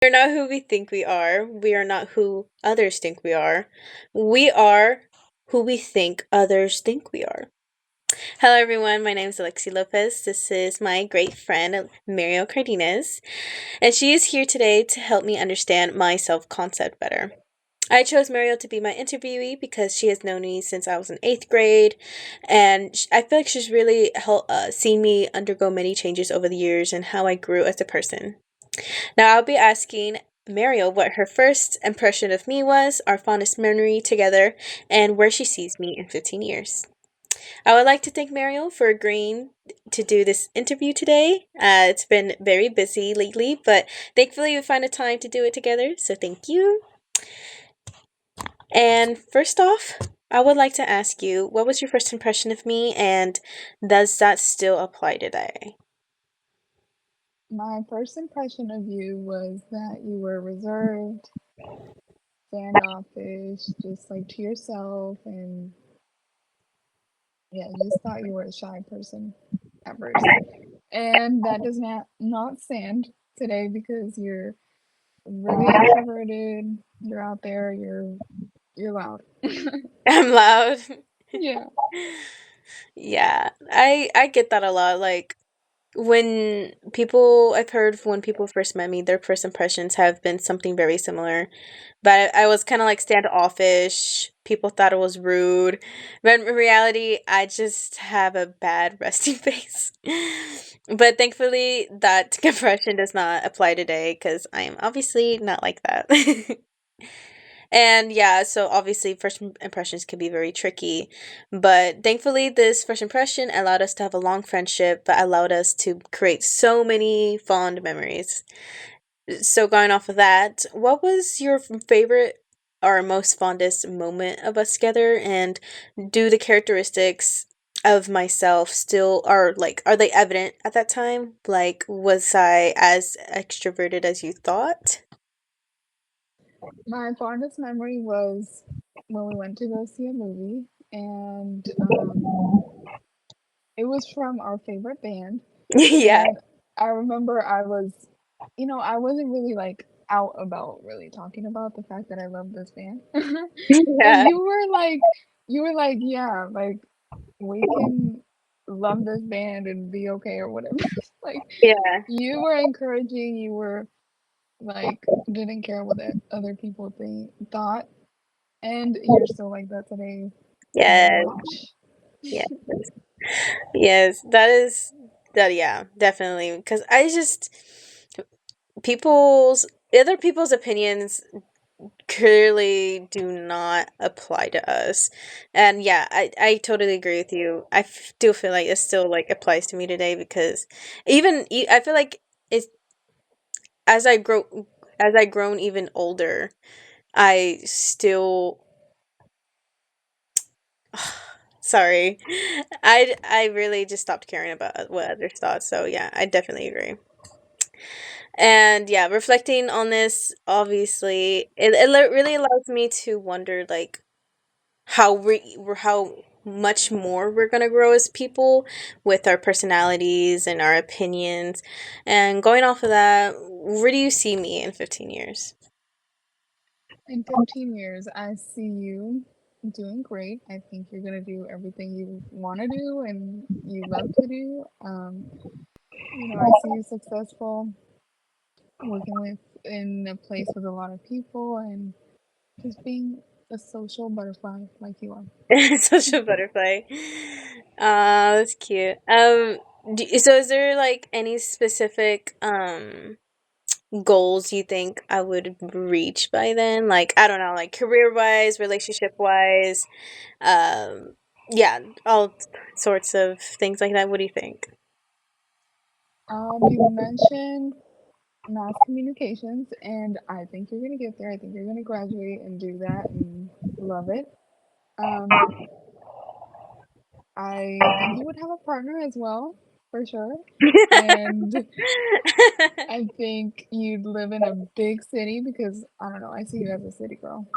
We're not who we think we are. We are not who others think we are. We are who we think others think we are. Hello, everyone. My name is Alexi Lopez. This is my great friend, Mariel Cardenas, and she is here today to help me understand my self concept better. I chose Mariel to be my interviewee because she has known me since I was in eighth grade, and I feel like she's really seen me undergo many changes over the years and how I grew as a person. Now, I'll be asking Mariel what her first impression of me was, our fondest memory together, and where she sees me in 15 years. I would like to thank Mariel for agreeing to do this interview today. It's been very busy lately, but thankfully we find a time to do it together, so thank you. And first off, I would like to ask you, what was your first impression of me, and does that still apply today? My first impression of you was that you were reserved, standoffish, just like to yourself, and yeah, you just thought you were a shy person at first. And that does not stand today because you're really extroverted, you're out there, you're loud. I'm loud. Yeah. Yeah, I get that a lot. Like when people, I've heard when people first met me, their first impressions have been something very similar. But I was kind of like standoffish. People thought it was rude, but in reality, I just have a bad resting face. But thankfully, that impression does not apply today because I am obviously not like that. And yeah, so obviously, impressions can be very tricky. But thankfully, this first impression allowed us to have a long friendship that allowed us to create so many fond memories. So, going off of that, what was your favorite or most fondest moment of us together? And do the characteristics of myself still are they evident at that time? Like, was I as extroverted as you thought? My fondest memory was when we went to go see a movie, and it was from our favorite band. Yeah. And I remember I wasn't really like out about really talking about the fact that I love this band. But Yeah. you were like, yeah, like we can love this band and be okay or whatever. Like Yeah. you were encouraging, you were like didn't care what the other people thought, and you're still like that today, very Yes. much. Yes. Yes. That is that. Yeah. Definitely. Because I just people's other people's opinions clearly do not apply to us. And yeah, I totally agree with you. Do feel like it still like applies to me today because I feel like it's as I grow as I grown even older, I still sorry. I really just stopped caring about what others thought. So yeah, I definitely agree. And yeah, reflecting on this, obviously, really allows me to wonder like how much more we're gonna grow as people with our personalities and our opinions. And going off of that, where do you see me in 15 years? In 15 years, I see you doing great. I think you're gonna do everything you want to do and you love to do. I see you successful, working with in a place with a lot of people and just being a social butterfly like you are. Social butterfly. That's cute. So is there like any specific goals you think I would reach by then? Like, I don't know, like career wise, relationship wise, um, yeah, all sorts of things like that. What do you think? You mentioned mass communications, and I think you're gonna get there. I think you're gonna graduate and do that and love it. Um, I think you would have a partner as well, for sure. And I think you'd live in a big city because I don't know, I see you as a city girl.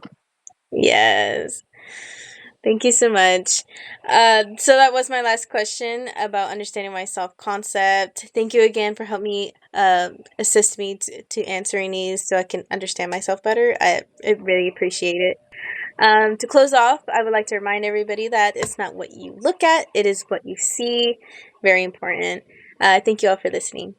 Yes. Thank you so much. So that was my last question about understanding my self concept. Thank you again for helping me assist me to answering these so I can understand myself better. I really appreciate it. To close off, I would like to remind everybody that it's not what you look at, it is what you see. Very important. Thank you all for listening.